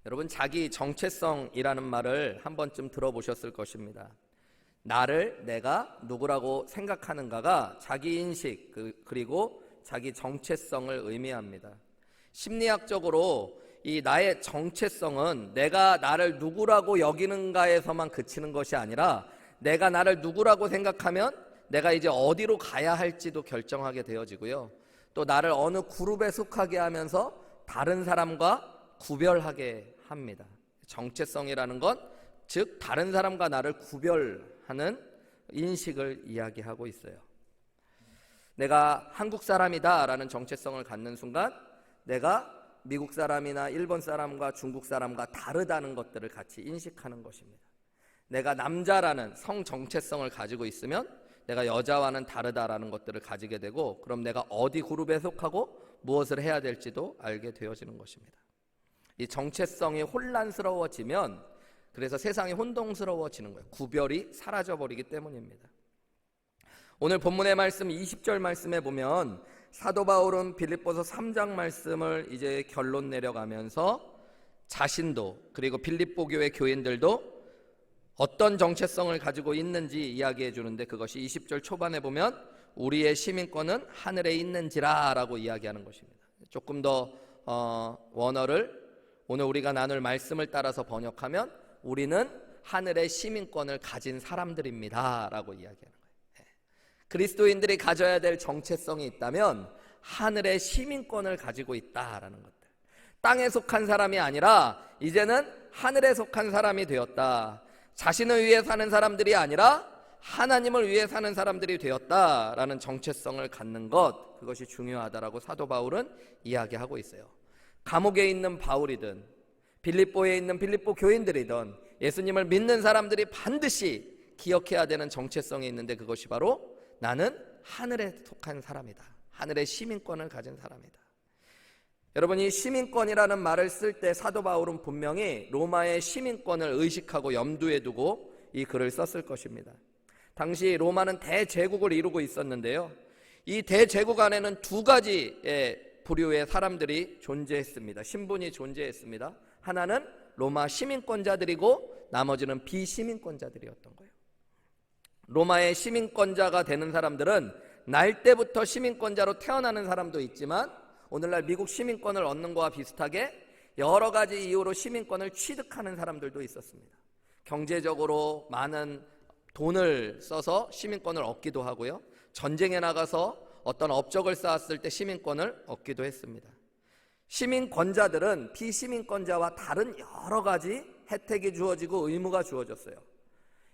여러분, 자기 정체성이라는 말을 한 번쯤 들어보셨을 것입니다. 나를 내가 누구라고 생각하는가가 자기 인식 그리고 자기 정체성을 의미합니다. 심리학적으로 이 나의 정체성은 내가 나를 누구라고 여기는가에서만 그치는 것이 아니라 내가 나를 누구라고 생각하면 내가 이제 어디로 가야 할지도 결정하게 되어지고요. 또 나를 어느 그룹에 속하게 하면서 다른 사람과 구별하게 합니다. 정체성이라는 건 즉 다른 사람과 나를 구별하는 인식을 이야기하고 있어요. 내가 한국 사람이다 라는 정체성을 갖는 순간 내가 미국 사람이나 일본 사람과 중국 사람과 다르다는 것들을 같이 인식하는 것입니다. 내가 남자라는 성 정체성을 가지고 있으면 내가 여자와는 다르다라는 것들을 가지게 되고, 그럼 내가 어디 그룹에 속하고 무엇을 해야 될지도 알게 되어지는 것입니다. 이 정체성이 혼란스러워지면 그래서 세상이 혼동스러워지는 거예요. 구별이 사라져버리기 때문입니다. 오늘 본문의 말씀 20절 말씀에 보면 사도 바울은 빌립보서 3장 말씀을 이제 결론 내려가면서 자신도 그리고 빌립보 교회 교인들도 어떤 정체성을 가지고 있는지 이야기해 주는데, 그것이 20절 초반에 보면 우리의 시민권은 하늘에 있는지라 라고 이야기하는 것입니다. 조금 더 원어를 오늘 우리가 나눌 말씀을 따라서 번역하면 우리는 하늘의 시민권을 가진 사람들입니다 라고 이야기하는 거예요. 그리스도인들이 가져야 될 정체성이 있다면 하늘의 시민권을 가지고 있다라는 것들. 땅에 속한 사람이 아니라 이제는 하늘에 속한 사람이 되었다. 자신을 위해 사는 사람들이 아니라 하나님을 위해 사는 사람들이 되었다라는 정체성을 갖는 것, 그것이 중요하다라고 사도 바울은 이야기하고 있어요. 감옥에 있는 바울이든 빌립보에 있는 빌립보 교인들이든 예수님을 믿는 사람들이 반드시 기억해야 되는 정체성이 있는데, 그것이 바로 나는 하늘에 속한 사람이다. 하늘의 시민권을 가진 사람이다. 여러분, 이 시민권이라는 말을 쓸 때 사도 바울은 분명히 로마의 시민권을 의식하고 염두에 두고 이 글을 썼을 것입니다. 당시 로마는 대제국을 이루고 있었는데요, 이 대제국 안에는 두 가지의 부류의 사람들이 존재했습니다. 신분이 존재했습니다. 하나는 로마 시민권자들이고 나머지는 비시민권자들이었던 거예요. 로마의 시민권자가 되는 사람들은 날 때부터 시민권자로 태어나는 사람도 있지만 오늘날 미국 시민권을 얻는 것과 비슷하게 여러 가지 이유로 시민권을 취득하는 사람들도 있었습니다. 경제적으로 많은 돈을 써서 시민권을 얻기도 하고요, 전쟁에 나가서 어떤 업적을 쌓았을 때 시민권을 얻기도 했습니다. 시민권자들은 비시민권자와 다른 여러 가지 혜택이 주어지고 의무가 주어졌어요.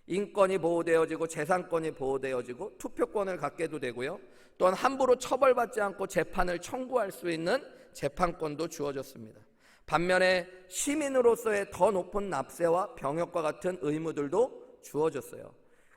인권이 보호되어지고 재산권이 보호되어지고 투표권을 갖게도 되고요, 또한 함부로 처벌받지 않고 재판을 청구할 수 있는 재판권도 주어졌습니다. 반면에 시민으로서의 더 높은 납세와 병역과 같은 의무들도 주어졌어요.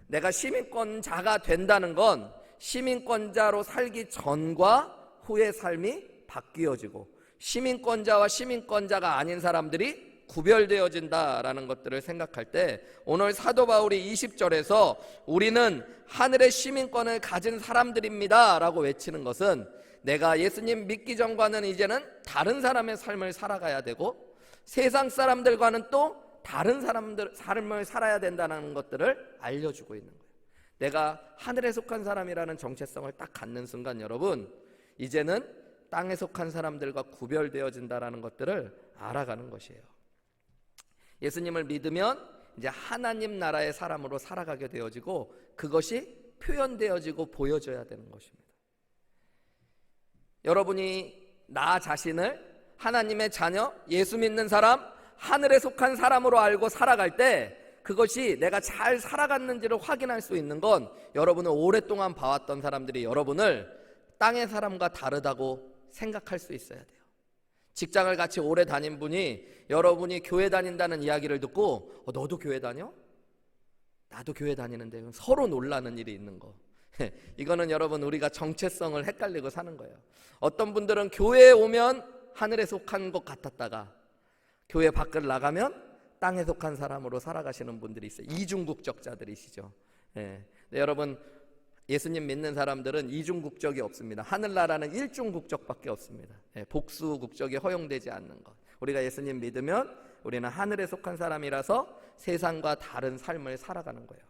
내가 시민권자가 된다는 건 시민권자로 살기 전과 후의 삶이 바뀌어지고 시민권자와 시민권자가 아닌 사람들이 구별되어진다라는 것들을 생각할 때 오늘 사도 바울이 20절에서 우리는 하늘의 시민권을 가진 사람들입니다 라고 외치는 것은 내가 예수님 믿기 전과는 이제는 다른 사람의 삶을 살아가야 되고 세상 사람들과는 또 다른 삶을 살아야 된다는 것들을 알려주고 있는 거예요. 내가 하늘에 속한 사람이라는 정체성을 딱 갖는 순간 여러분, 이제는 땅에 속한 사람들과 구별되어진다라는 것들을 알아가는 것이에요. 예수님을 믿으면 이제 하나님 나라의 사람으로 살아가게 되어지고 그것이 표현되어지고 보여져야 되는 것입니다. 여러분이 나 자신을 하나님의 자녀, 예수 믿는 사람, 하늘에 속한 사람으로 알고 살아갈 때 그것이 내가 잘 살아갔는지를 확인할 수 있는 건 여러분을 오랫동안 봐왔던 사람들이 여러분을 땅의 사람과 다르다고 생각할 수 있어야 돼요. 직장을 같이 오래 다닌 분이 여러분이 교회 다닌다는 이야기를 듣고 너도 교회 다녀? 나도 교회 다니는데 서로 놀라는 일이 있는 거. 이거는 여러분 우리가 정체성을 헷갈리고 사는 거예요. 어떤 분들은 교회에 오면 하늘에 속한 것 같았다가 교회 밖을 나가면 땅에 속한 사람으로 살아가시는 분들이 있어요. 이중국적자들이시죠. 네, 여러분 예수님 믿는 사람들은 이중국적이 없습니다. 하늘나라는 일중국적밖에 없습니다. 복수국적이 허용되지 않는 것. 우리가 예수님 믿으면 우리는 하늘에 속한 사람이라서 세상과 다른 삶을 살아가는 거예요.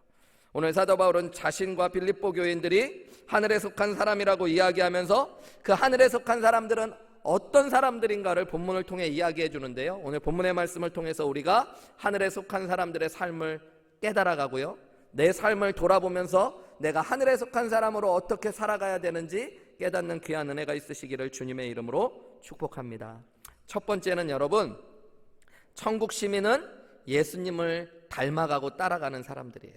오늘 사도 바울은 자신과 빌립보 교인들이 하늘에 속한 사람이라고 이야기하면서 그 하늘에 속한 사람들은 어떤 사람들인가를 본문을 통해 이야기해 주는데요. 오늘 본문의 말씀을 통해서 우리가 하늘에 속한 사람들의 삶을 깨달아가고요, 내 삶을 돌아보면서 내가 하늘에 속한 사람으로 어떻게 살아가야 되는지 깨닫는 귀한 은혜가 있으시기를 주님의 이름으로 축복합니다. 첫 번째는 여러분, 천국 시민은 예수님을 닮아가고 따라가는 사람들이에요.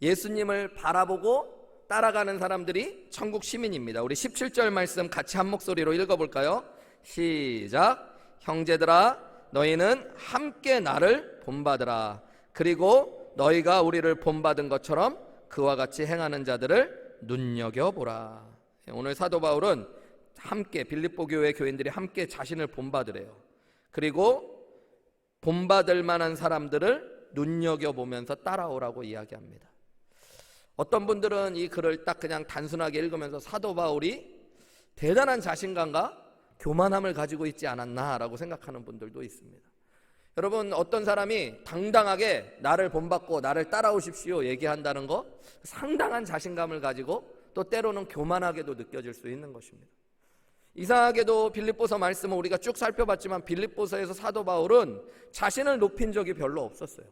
예수님을 바라보고 따라가는 사람들이 천국 시민입니다. 우리 17절 말씀 같이 한 목소리로 읽어볼까요? 시작. 형제들아, 너희는 함께 나를 본받으라. 그리고 너희가 우리를 본받은 것처럼 그와 같이 행하는 자들을 눈여겨보라. 오늘 사도 바울은 함께, 빌립보 교회 교인들이 함께 자신을 본받으래요. 그리고 본받을 만한 사람들을 눈여겨보면서 따라오라고 이야기합니다. 어떤 분들은 이 글을 딱 그냥 단순하게 읽으면서 사도 바울이 대단한 자신감과 교만함을 가지고 있지 않았나라고 생각하는 분들도 있습니다. 여러분, 어떤 사람이 당당하게 나를 본받고 나를 따라오십시오 얘기한다는 거, 상당한 자신감을 가지고 또 때로는 교만하게도 느껴질 수 있는 것입니다. 이상하게도 빌립보서 말씀을 우리가 쭉 살펴봤지만 빌립보서에서 사도 바울은 자신을 높인 적이 별로 없었어요.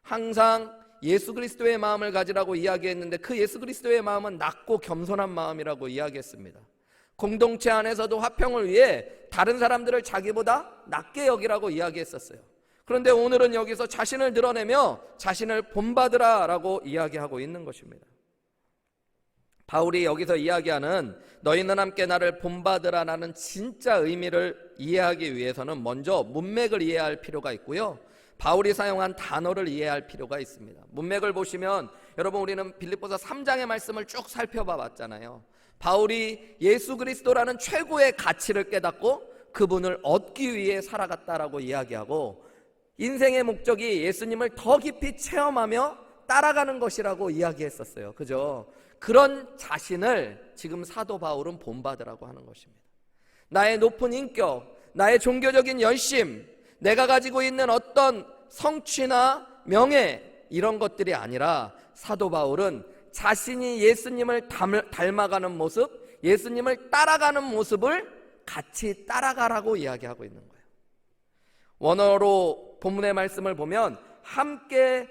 항상 예수 그리스도의 마음을 가지라고 이야기했는데 그 예수 그리스도의 마음은 낮고 겸손한 마음이라고 이야기했습니다. 공동체 안에서도 화평을 위해 다른 사람들을 자기보다 낮게 여기라고 이야기했었어요. 그런데 오늘은 여기서 자신을 드러내며 자신을 본받으라라고 이야기하고 있는 것입니다. 바울이 여기서 이야기하는 너희는 함께 나를 본받으라라는 진짜 의미를 이해하기 위해서는 먼저 문맥을 이해할 필요가 있고요, 바울이 사용한 단어를 이해할 필요가 있습니다. 문맥을 보시면 여러분, 우리는 빌립보서 3장의 말씀을 쭉 살펴봐 봤잖아요. 바울이 예수 그리스도라는 최고의 가치를 깨닫고 그분을 얻기 위해 살아갔다라고 이야기하고, 인생의 목적이 예수님을 더 깊이 체험하며 따라가는 것이라고 이야기했었어요. 그죠? 그런 자신을 지금 사도 바울은 본받으라고 하는 것입니다. 나의 높은 인격, 나의 종교적인 열심, 내가 가지고 있는 어떤 성취나 명예, 이런 것들이 아니라 사도 바울은 자신이 예수님을 닮아가는 모습, 예수님을 따라가는 모습을 같이 따라가라고 이야기하고 있는 거예요. 원어로 본문의 말씀을 보면 함께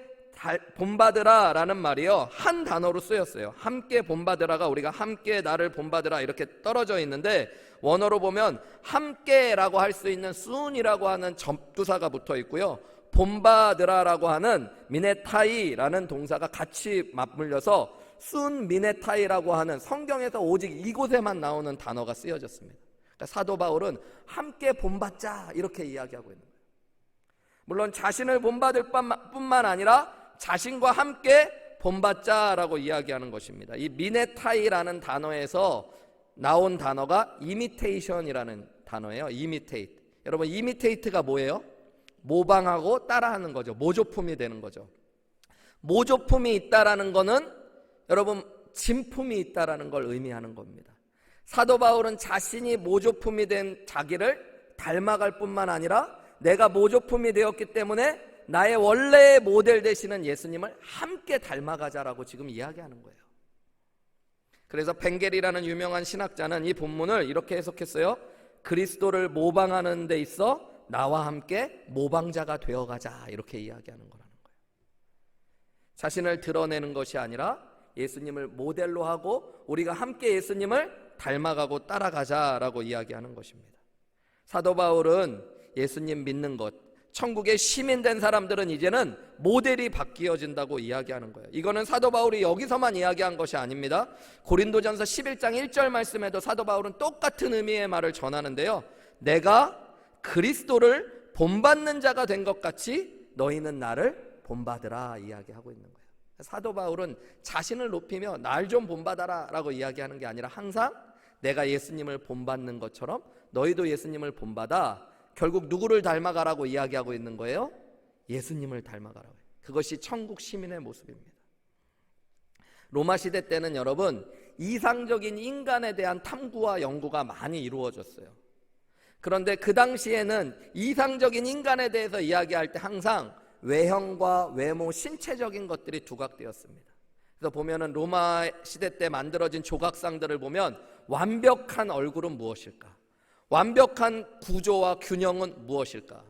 본받으라 라는 말이요, 한 단어로 쓰였어요. 함께 본받으라가 우리가 함께 나를 본받으라 이렇게 떨어져 있는데, 원어로 보면 함께라고 할 수 있는 순이라고 하는 접두사가 붙어 있고요, 본받으라라고 하는 미네타이라는 동사가 같이 맞물려서 순 미네타이라고 하는, 성경에서 오직 이곳에만 나오는 단어가 쓰여졌습니다. 그러니까 사도 바울은 함께 본받자 이렇게 이야기하고 있는 거예요. 물론 자신을 본받을 뿐만 아니라 자신과 함께 본받자라고 이야기하는 것입니다. 이 미네타이라는 단어에서 나온 단어가 이미테이션이라는 단어예요. 이미테이트. 여러분, 이미테이트가 뭐예요? 모방하고 따라하는 거죠. 모조품이 되는 거죠. 모조품이 있다라는 거는 여러분, 진품이 있다라는 걸 의미하는 겁니다. 사도 바울은 자신이 모조품이 된 자기를 닮아갈 뿐만 아니라 내가 모조품이 되었기 때문에 나의 원래의 모델 되시는 예수님을 함께 닮아가자라고 지금 이야기하는 거예요. 그래서 벵겔이라는 유명한 신학자는 이 본문을 이렇게 해석했어요. 그리스도를 모방하는 데 있어 나와 함께 모방자가 되어가자, 이렇게 이야기하는 거라는 거예요. 자신을 드러내는 것이 아니라 예수님을 모델로 하고 우리가 함께 예수님을 닮아가고 따라가자라고 이야기하는 것입니다. 사도 바울은 예수님 믿는 것, 천국의 시민된 사람들은 이제는 모델이 바뀌어진다고 이야기하는 거예요. 이거는 사도 바울이 여기서만 이야기한 것이 아닙니다. 고린도전서 11장 1절 말씀에도 사도 바울은 똑같은 의미의 말을 전하는데요, 내가 그리스도를 본받는 자가 된 것 같이 너희는 나를 본받으라 이야기하고 있는 거예요. 사도 바울은 자신을 높이며 날 좀 본받아라 라고 이야기하는 게 아니라 항상 내가 예수님을 본받는 것처럼 너희도 예수님을 본받아, 결국 누구를 닮아가라고 이야기하고 있는 거예요? 예수님을 닮아가라고. 그것이 천국 시민의 모습입니다. 로마 시대 때는 여러분, 이상적인 인간에 대한 탐구와 연구가 많이 이루어졌어요. 그런데 그 당시에는 이상적인 인간에 대해서 이야기할 때 항상 외형과 외모, 신체적인 것들이 두각되었습니다. 그래서 보면은 로마 시대 때 만들어진 조각상들을 보면 완벽한 얼굴은 무엇일까? 완벽한 구조와 균형은 무엇일까?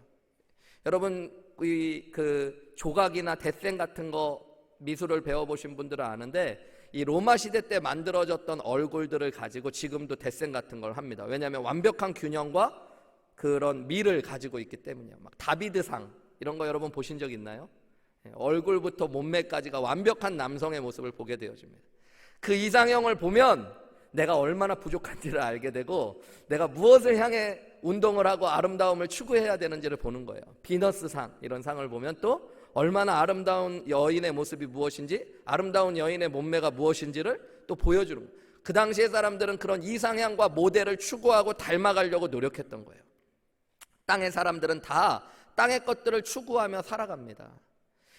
여러분 그 조각이나 데생 같은 거 미술을 배워보신 분들은 아는데 이 로마 시대 때 만들어졌던 얼굴들을 가지고 지금도 데생 같은 걸 합니다. 왜냐하면 완벽한 균형과 그런 미를 가지고 있기 때문이에요. 막 다비드상 이런 거 여러분 보신 적 있나요? 얼굴부터 몸매까지가 완벽한 남성의 모습을 보게 되어집니다. 그 이상형을 보면 내가 얼마나 부족한지를 알게 되고 내가 무엇을 향해 운동을 하고 아름다움을 추구해야 되는지를 보는 거예요. 비너스상 이런 상을 보면 또 얼마나 아름다운 여인의 모습이 무엇인지, 아름다운 여인의 몸매가 무엇인지를 또 보여주는 거예요. 그 당시의 사람들은 그런 이상향과 모델을 추구하고 닮아가려고 노력했던 거예요. 땅의 사람들은 다 땅의 것들을 추구하며 살아갑니다.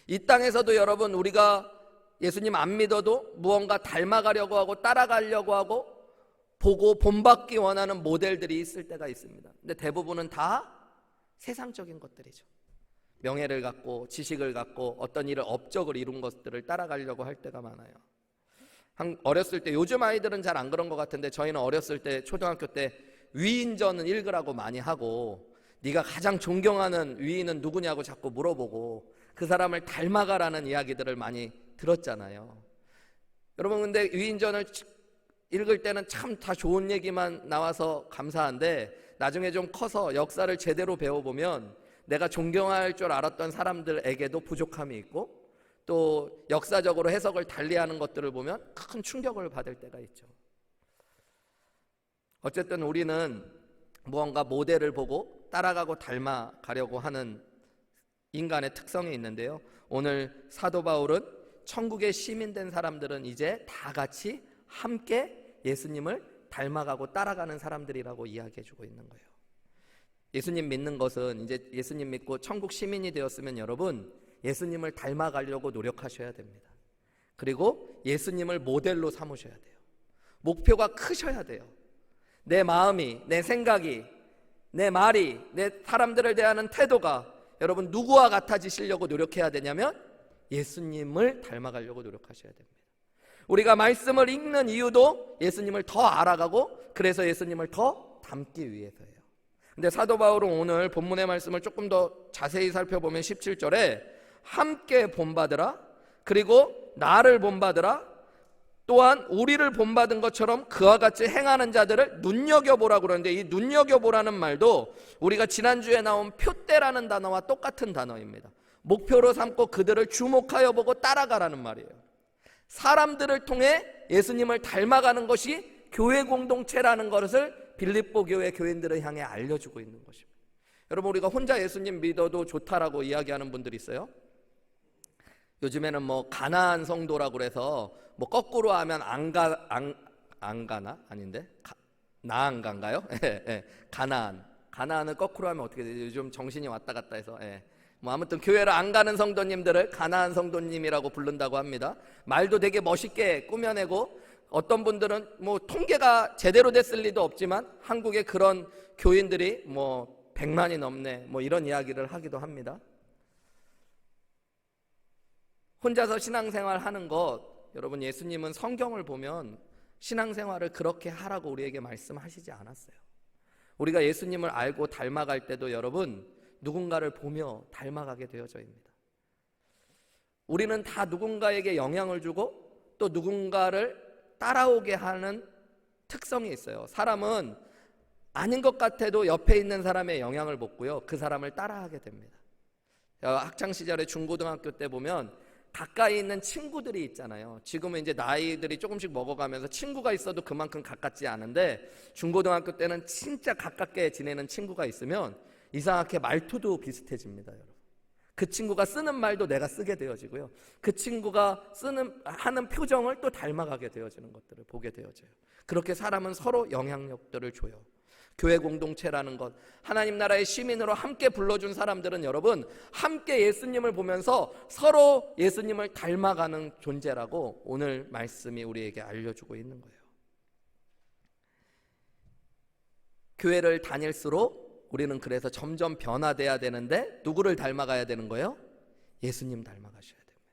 이 땅에서도 여러분 우리가 예수님 안 믿어도 무언가 닮아가려고 하고 따라가려고 하고 보고 본받기 원하는 모델들이 있을 때가 있습니다. 근데 대부분은 다 세상적인 것들이죠. 명예를 갖고 지식을 갖고 어떤 일을 업적을 이룬 것들을 따라가려고 할 때가 많아요. 어렸을 때, 요즘 아이들은 잘 안 그런 것 같은데 저희는 어렸을 때 초등학교 때 위인전은 읽으라고 많이 하고 네가 가장 존경하는 위인은 누구냐고 자꾸 물어보고 그 사람을 닮아가라는 이야기들을 많이 들었잖아요. 여러분 근데 위인전을 읽을 때는 참 다 좋은 얘기만 나와서 감사한데 나중에 좀 커서 역사를 제대로 배워보면 내가 존경할 줄 알았던 사람들에게도 부족함이 있고 또 역사적으로 해석을 달리하는 것들을 보면 큰 충격을 받을 때가 있죠. 어쨌든 우리는 무언가 모델을 보고 따라가고 닮아가려고 하는 인간의 특성이 있는데요. 오늘 사도 바울은 천국의 시민된 사람들은 이제 다 같이 함께 예수님을 닮아가고 따라가는 사람들이라고 이야기해주고 있는 거예요. 예수님 믿는 것은 이제 예수님 믿고 천국 시민이 되었으면 여러분 예수님을 닮아가려고 노력하셔야 됩니다. 그리고 예수님을 모델로 삼으셔야 돼요. 목표가 크셔야 돼요. 내 마음이, 내 생각이, 내 말이, 내 사람들을 대하는 태도가 여러분 누구와 같아지시려고 노력해야 되냐면 예수님을 닮아가려고 노력하셔야 됩니다. 우리가 말씀을 읽는 이유도 예수님을 더 알아가고 그래서 예수님을 더 닮기 위해서예요. 근데 사도 바울은 오늘 본문의 말씀을 조금 더 자세히 살펴보면 17절에 함께 본받으라, 그리고 나를 본받으라, 또한 우리를 본받은 것처럼 그와 같이 행하는 자들을 눈여겨보라 그러는데 이 눈여겨보라는 말도 우리가 지난주에 나온 표대라는 단어와 똑같은 단어입니다. 목표로 삼고 그들을 주목하여 보고 따라가라는 말이에요. 사람들을 통해 예수님을 닮아가는 것이 교회 공동체라는 것을 빌립보 교회 교인들을 향해 알려주고 있는 것입니다. 여러분 우리가 혼자 예수님 믿어도 좋다라고 이야기하는 분들이 있어요. 요즘에는 뭐 가나안 성도라고 그래서 뭐 거꾸로 하면 안가나 아닌데 나안가인가요? 가나안을 거꾸로 하면 어떻게 되죠? 요즘 정신이 왔다 갔다 해서 뭐 아무튼 교회를 안 가는 성도님들을 가나안 성도님이라고 부른다고 합니다. 말도 되게 멋있게 꾸며내고 어떤 분들은 뭐 통계가 제대로 됐을 리도 없지만 한국에 그런 교인들이 뭐 100만이 넘네 뭐 이런 이야기를 하기도 합니다. 혼자서 신앙생활 하는 것, 여러분 예수님은 성경을 보면 신앙생활을 그렇게 하라고 우리에게 말씀하시지 않았어요. 우리가 예수님을 알고 닮아갈 때도 여러분 누군가를 보며 닮아가게 되어져입니다. 우리는 다 누군가에게 영향을 주고 또 누군가를 따라오게 하는 특성이 있어요. 사람은 아닌 것 같아도 옆에 있는 사람의 영향을 받고요, 그 사람을 따라하게 됩니다. 학창시절에 중고등학교 때 보면 가까이 있는 친구들이 있잖아요. 지금은 이제 나이들이 조금씩 먹어가면서 친구가 있어도 그만큼 가깝지 않은데 중고등학교 때는 진짜 가깝게 지내는 친구가 있으면 이상하게 말투도 비슷해집니다. 여러분. 그 친구가 쓰는 말도 내가 쓰게 되어지고요, 그 친구가 하는 표정을 또 닮아가게 되어지는 것들을 보게 되어져요. 그렇게 사람은 서로 영향력들을 줘요. 교회 공동체라는 것, 하나님 나라의 시민으로 함께 불러준 사람들은 여러분 함께 예수님을 보면서 서로 예수님을 닮아가는 존재라고 오늘 말씀이 우리에게 알려주고 있는 거예요. 교회를 다닐수록 우리는 그래서 점점 변화돼야 되는데 누구를 닮아가야 되는 거예요? 예수님 닮아가셔야 됩니다.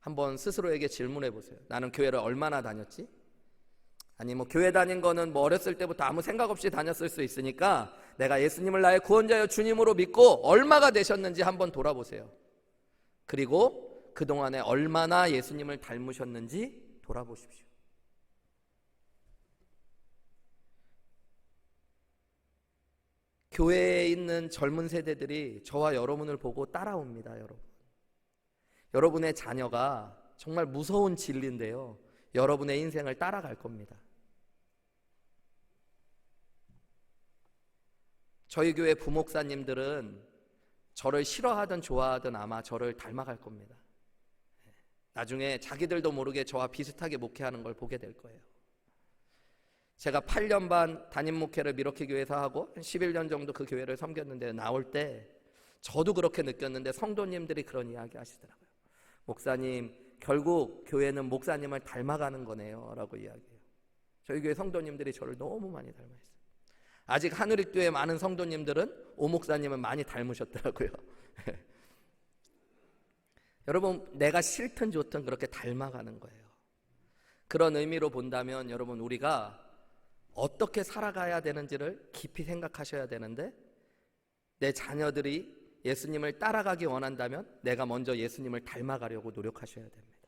한번 스스로에게 질문해 보세요. 나는 교회를 얼마나 다녔지? 아니 교회 다닌 거는 어렸을 때부터 아무 생각 없이 다녔을 수 있으니까 내가 예수님을 나의 구원자여 주님으로 믿고 얼마가 되셨는지 한번 돌아보세요. 그리고 그동안에 얼마나 예수님을 닮으셨는지 돌아보십시오. 교회에 있는 젊은 세대들이 저와 여러분을 보고 따라옵니다. 여러분의 자녀가 정말 무서운 진리인데요, 여러분의 인생을 따라갈 겁니다. 저희 교회 부목사님들은 저를 싫어하든 좋아하든 아마 저를 닮아갈 겁니다. 나중에 자기들도 모르게 저와 비슷하게 목회하는 걸 보게 될 거예요. 제가 8년 반 담임 목회를 미러키 교회에서 하고 11년 정도 그 교회를 섬겼는데 나올 때 저도 그렇게 느꼈는데 성도님들이 그런 이야기 하시더라고요. 목사님, 결국 교회는 목사님을 닮아가는 거네요 라고 이야기해요. 저희 교회 성도님들이 저를 너무 많이 닮아있어요. 아직 하늘익교회 많은 성도님들은 오 목사님을 많이 닮으셨더라고요. 여러분, 내가 싫든 좋든 그렇게 닮아가는 거예요. 그런 의미로 본다면 여러분, 우리가 어떻게 살아가야 되는지를 깊이 생각하셔야 되는데, 내 자녀들이 예수님을 따라가기 원한다면 내가 먼저 예수님을 닮아가려고 노력하셔야 됩니다.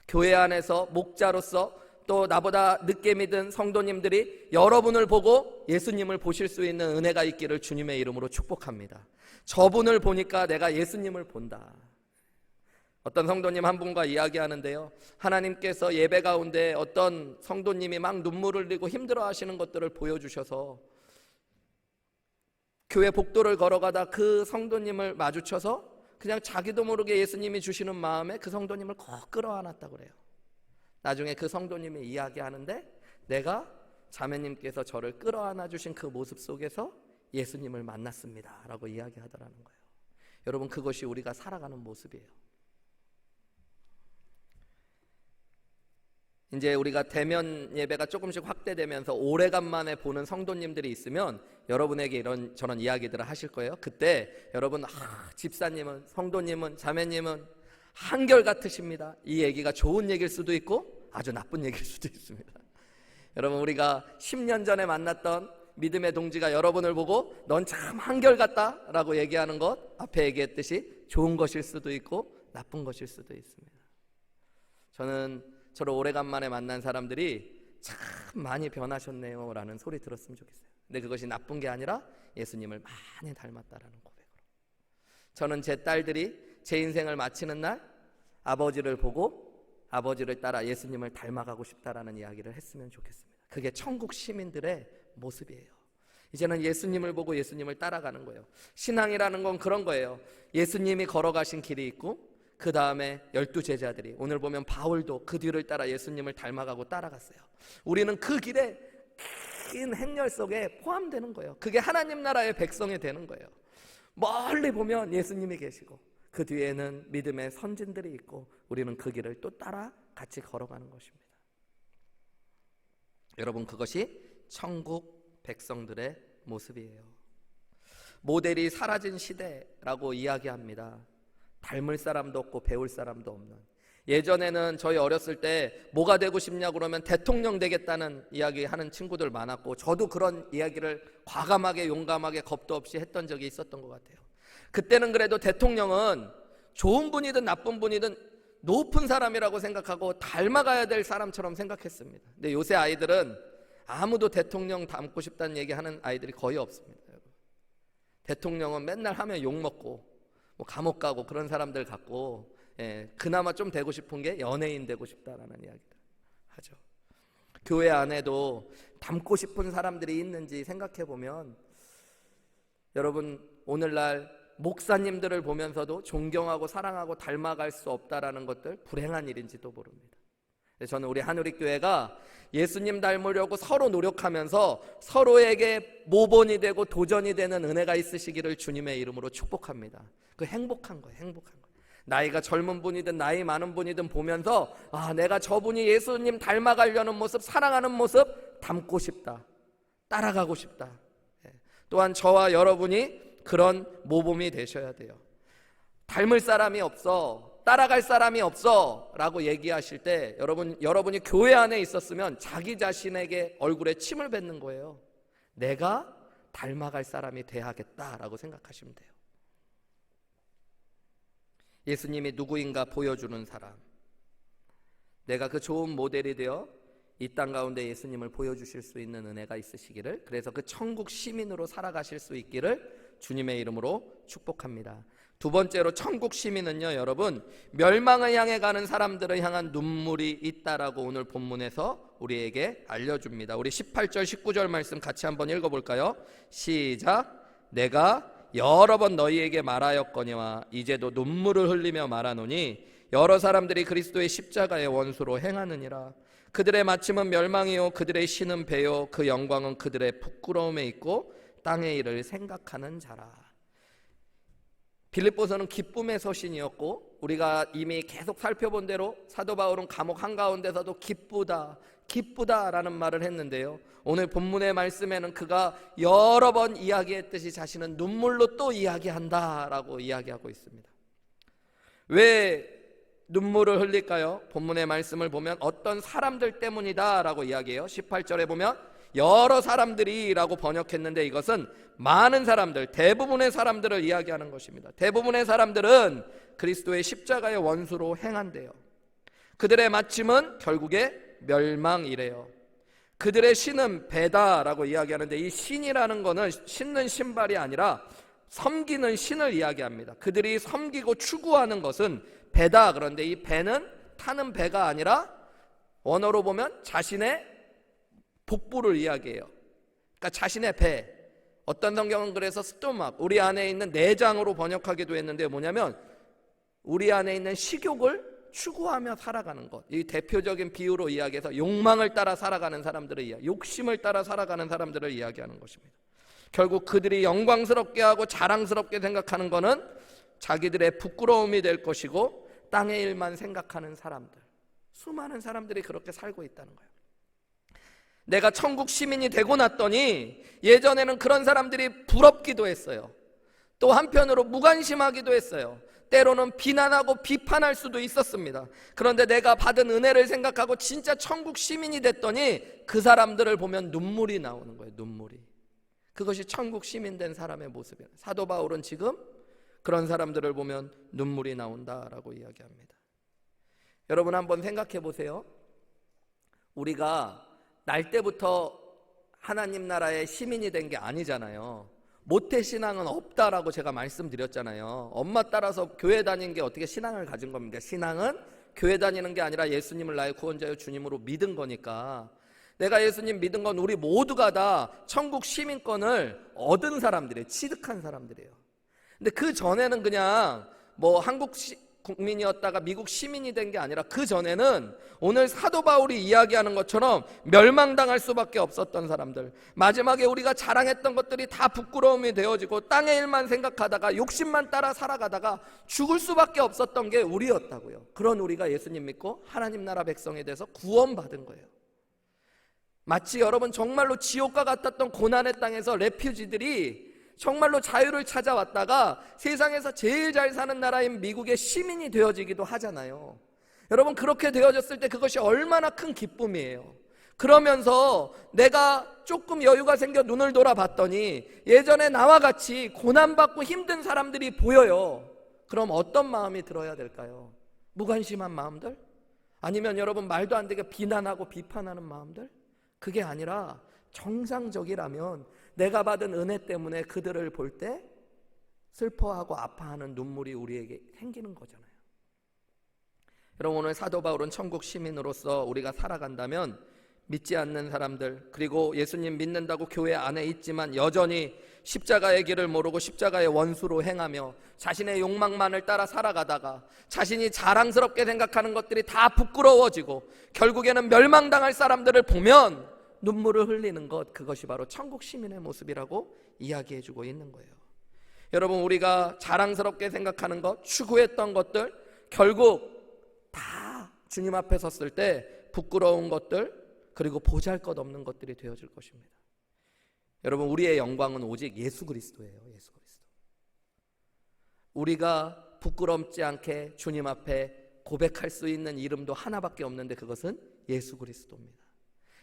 교회 안에서 목자로서 또 나보다 늦게 믿은 성도님들이 여러분을 보고 예수님을 보실 수 있는 은혜가 있기를 주님의 이름으로 축복합니다. 저분을 보니까 내가 예수님을 본다. 어떤 성도님 한 분과 이야기하는데요, 하나님께서 예배 가운데 어떤 성도님이 막 눈물을 흘리고 힘들어 하시는 것들을 보여주셔서 교회 복도를 걸어가다 그 성도님을 마주쳐서 그냥 자기도 모르게 예수님이 주시는 마음에 그 성도님을 꼭 끌어안았다고 그래요. 나중에 그 성도님이 이야기하는데, 내가 자매님께서 저를 끌어안아 주신 그 모습 속에서 예수님을 만났습니다 라고 이야기하더라는 거예요. 여러분, 그것이 우리가 살아가는 모습이에요. 이제 우리가 대면 예배가 조금씩 확대되면서 오래간만에 보는 성도님들이 있으면 여러분에게 저런 이야기들을 하실 거예요. 그때 여러분, 집사님은, 성도님은, 자매님은 한결같으십니다. 이 얘기가 좋은 얘기일 수도 있고 아주 나쁜 얘기일 수도 있습니다. 여러분, 우리가 10년 전에 만났던 믿음의 동지가 여러분을 보고 넌 참 한결같다 라고 얘기하는 것, 앞에 얘기했듯이 좋은 것일 수도 있고 나쁜 것일 수도 있습니다. 저를 오래간만에 만난 사람들이 참 많이 변하셨네요 라는 소리 들었으면 좋겠어요. 근데 그것이 나쁜 게 아니라 예수님을 많이 닮았다라는 고백으로, 저는 제 딸들이 제 인생을 마치는 날 아버지를 보고 아버지를 따라 예수님을 닮아가고 싶다라는 이야기를 했으면 좋겠습니다. 그게 천국 시민들의 모습이에요. 이제는 예수님을 보고 예수님을 따라가는 거예요. 신앙이라는 건 그런 거예요. 예수님이 걸어가신 길이 있고 그 다음에 12제자들이, 오늘 보면 바울도 그 뒤를 따라 예수님을 닮아가고 따라갔어요. 우리는 그 길에 긴 행렬 속에 포함되는 거예요. 그게 하나님 나라의 백성이 되는 거예요. 멀리 보면 예수님이 계시고 그 뒤에는 믿음의 선진들이 있고 우리는 그 길을 또 따라 같이 걸어가는 것입니다. 여러분, 그것이 천국 백성들의 모습이에요. 모델이 사라진 시대라고 이야기합니다. 닮을 사람도 없고 배울 사람도 없는. 예전에는 저희 어렸을 때 뭐가 되고 싶냐 그러면 대통령 되겠다는 이야기 하는 친구들 많았고, 저도 그런 이야기를 과감하게 용감하게 겁도 없이 했던 적이 있었던 것 같아요. 그때는 그래도 대통령은 좋은 분이든 나쁜 분이든 높은 사람이라고 생각하고 닮아가야 될 사람처럼 생각했습니다. 근데 요새 아이들은 아무도 대통령 닮고 싶다는 얘기하는 아이들이 거의 없습니다. 대통령은 맨날 하면 욕먹고 감옥 가고 그런 사람들 같고, 그나마 좀 되고 싶은 게 연예인 되고 싶다라는 이야기를 하죠. 교회 안에도 닮고 싶은 사람들이 있는지 생각해 보면, 여러분, 오늘날 목사님들을 보면서도 존경하고 사랑하고 닮아갈 수 없다라는 것들 불행한 일인지도 모릅니다. 저는 우리 한우리교회가 예수님 닮으려고 서로 노력하면서 서로에게 모본이 되고 도전이 되는 은혜가 있으시기를 주님의 이름으로 축복합니다. 그 행복한 거예요. 행복한 거예요. 나이가 젊은 분이든 나이 많은 분이든 보면서 내가 저분이 예수님 닮아가려는 모습, 사랑하는 모습 닮고 싶다. 따라가고 싶다. 또한 저와 여러분이 그런 모범이 되셔야 돼요. 닮을 사람이 없어, 따라갈 사람이 없어 라고 얘기하실 때 여러분이 교회 안에 있었으면 자기 자신에게 얼굴에 침을 뱉는 거예요. 내가 닮아갈 사람이 돼야겠다라고 생각하시면 돼요. 예수님이 누구인가 보여주는 사람, 내가 그 좋은 모델이 되어 이 땅 가운데 예수님을 보여주실 수 있는 은혜가 있으시기를, 그래서 그 천국 시민으로 살아가실 수 있기를 주님의 이름으로 축복합니다. 두 번째로 천국 시민은요, 여러분, 멸망을 향해 가는 사람들을 향한 눈물이 있다라고 오늘 본문에서 우리에게 알려줍니다. 우리 18절 19절 말씀 같이 한번 읽어볼까요? 시작. 내가 여러 번 너희에게 말하였거니와 이제도 눈물을 흘리며 말하노니 여러 사람들이 그리스도의 십자가의 원수로 행하느니라. 그들의 마침은 멸망이요 그들의 신은 배요 그 영광은 그들의 부끄러움에 있고 땅의 일을 생각하는 자라. 빌립보서는 기쁨의 서신이었고, 우리가 이미 계속 살펴본 대로 사도 바울은 감옥 한가운데서도 기쁘다라는 말을 했는데요, 오늘 본문의 말씀에는 그가 여러 번 이야기했듯이 자신은 눈물로 또 이야기한다라고 이야기하고 있습니다. 왜 눈물을 흘릴까요? 본문의 말씀을 보면 어떤 사람들 때문이다라고 이야기해요. 18절에 보면 여러 사람들이 라고 번역했는데 이것은 많은 사람들, 대부분의 사람들을 이야기하는 것입니다. 대부분의 사람들은 그리스도의 십자가의 원수로 행한대요. 그들의 마침은 결국에 멸망이래요. 그들의 신은 배다라고 이야기하는데, 이 신이라는 것은 신는 신발이 아니라 섬기는 신을 이야기합니다. 그들이 섬기고 추구하는 것은 배다. 그런데 이 배는 타는 배가 아니라 원어로 보면 자신의 복부를 이야기해요. 그러니까 자신의 배. 어떤 성경은 그래서 스토막, 우리 안에 있는 내장으로 번역하기도 했는데, 뭐냐면 우리 안에 있는 식욕을 추구하며 살아가는 것. 이 대표적인 비유로 이야기해서 욕망을 따라 살아가는 사람들을 욕심을 따라 살아가는 사람들을 이야기하는 것입니다. 결국 그들이 영광스럽게 하고 자랑스럽게 생각하는 것은 자기들의 부끄러움이 될 것이고, 땅의 일만 생각하는 사람들, 수많은 사람들이 그렇게 살고 있다는 거예요. 내가 천국 시민이 되고 났더니 예전에는 그런 사람들이 부럽기도 했어요. 또 한편으로 무관심하기도 했어요. 때로는 비난하고 비판할 수도 있었습니다. 그런데 내가 받은 은혜를 생각하고 진짜 천국 시민이 됐더니 그 사람들을 보면 눈물이 나오는 거예요. 눈물이. 그것이 천국 시민 된 사람의 모습이에요. 사도 바울은 지금 그런 사람들을 보면 눈물이 나온다라고 이야기합니다. 여러분 한번 생각해 보세요. 우리가 날 때부터 하나님 나라의 시민이 된 게 아니잖아요. 모태신앙은 없다라고 제가 말씀드렸잖아요. 엄마 따라서 교회 다니는 게 어떻게 신앙을 가진 겁니까? 신앙은 교회 다니는 게 아니라 예수님을 나의 구원자여 주님으로 믿은 거니까, 내가 예수님 믿은 건 우리 모두가 다 천국 시민권을 얻은 사람들이에요. 취득한 사람들이에요. 근데 그 전에는 그냥 뭐 한국 국민이었다가 미국 시민이 된 게 아니라, 그 전에는 오늘 사도 바울이 이야기하는 것처럼 멸망당할 수밖에 없었던 사람들, 마지막에 우리가 자랑했던 것들이 다 부끄러움이 되어지고 땅의 일만 생각하다가 욕심만 따라 살아가다가 죽을 수밖에 없었던 게 우리였다고요. 그런 우리가 예수님 믿고 하나님 나라 백성에 대해서 구원받은 거예요. 마치 여러분 정말로 지옥과 같았던 고난의 땅에서 레퓨지들이 정말로 자유를 찾아왔다가 세상에서 제일 잘 사는 나라인 미국의 시민이 되어지기도 하잖아요. 여러분 그렇게 되어졌을 때 그것이 얼마나 큰 기쁨이에요. 그러면서 내가 조금 여유가 생겨 눈을 돌아봤더니 예전에 나와 같이 고난받고 힘든 사람들이 보여요. 그럼 어떤 마음이 들어야 될까요? 무관심한 마음들? 아니면 여러분 말도 안 되게 비난하고 비판하는 마음들? 그게 아니라 정상적이라면 내가 받은 은혜 때문에 그들을 볼 때 슬퍼하고 아파하는 눈물이 우리에게 생기는 거잖아요. 여러분 오늘 사도 바울은 천국 시민으로서 우리가 살아간다면 믿지 않는 사람들, 그리고 예수님 믿는다고 교회 안에 있지만 여전히 십자가의 길을 모르고 십자가의 원수로 행하며 자신의 욕망만을 따라 살아가다가 자신이 자랑스럽게 생각하는 것들이 다 부끄러워지고 결국에는 멸망당할 사람들을 보면 눈물을 흘리는 것, 그것이 바로 천국 시민의 모습이라고 이야기해주고 있는 거예요. 여러분 우리가 자랑스럽게 생각하는 것, 추구했던 것들 결국 다 주님 앞에 섰을 때 부끄러운 것들, 그리고 보잘것없는 것들이 되어질 것입니다. 여러분, 우리의 영광은 오직 예수 그리스도예요. 예수 그리스도. 우리가 부끄럽지 않게 주님 앞에 고백할 수 있는 이름도 하나밖에 없는데 그것은 예수 그리스도입니다.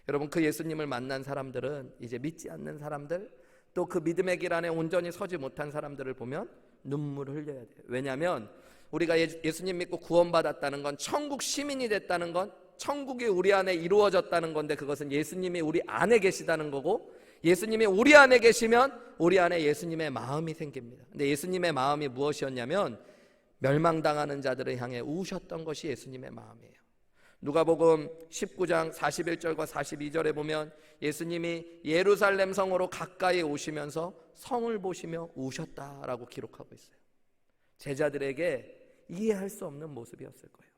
여러분, 그 예수님을 만난 사람들은 이제 믿지 않는 사람들, 또 그 믿음의 길 안에 온전히 서지 못한 사람들을 보면 눈물을 흘려야 돼요. 왜냐하면 우리가 예수님 믿고 구원받았다는 건, 천국 시민이 됐다는 건, 천국이 우리 안에 이루어졌다는 건데, 그것은 예수님이 우리 안에 계시다는 거고, 예수님이 우리 안에 계시면 우리 안에 예수님의 마음이 생깁니다. 근데 예수님의 마음이 무엇이었냐면 멸망당하는 자들을 향해 우셨던 것이 예수님의 마음이에요. 누가복음 19장 41절과 42절에 보면 예수님이 예루살렘 성으로 가까이 오시면서 성을 보시며 우셨다라고 기록하고 있어요. 제자들에게 이해할 수 없는 모습이었을 거예요.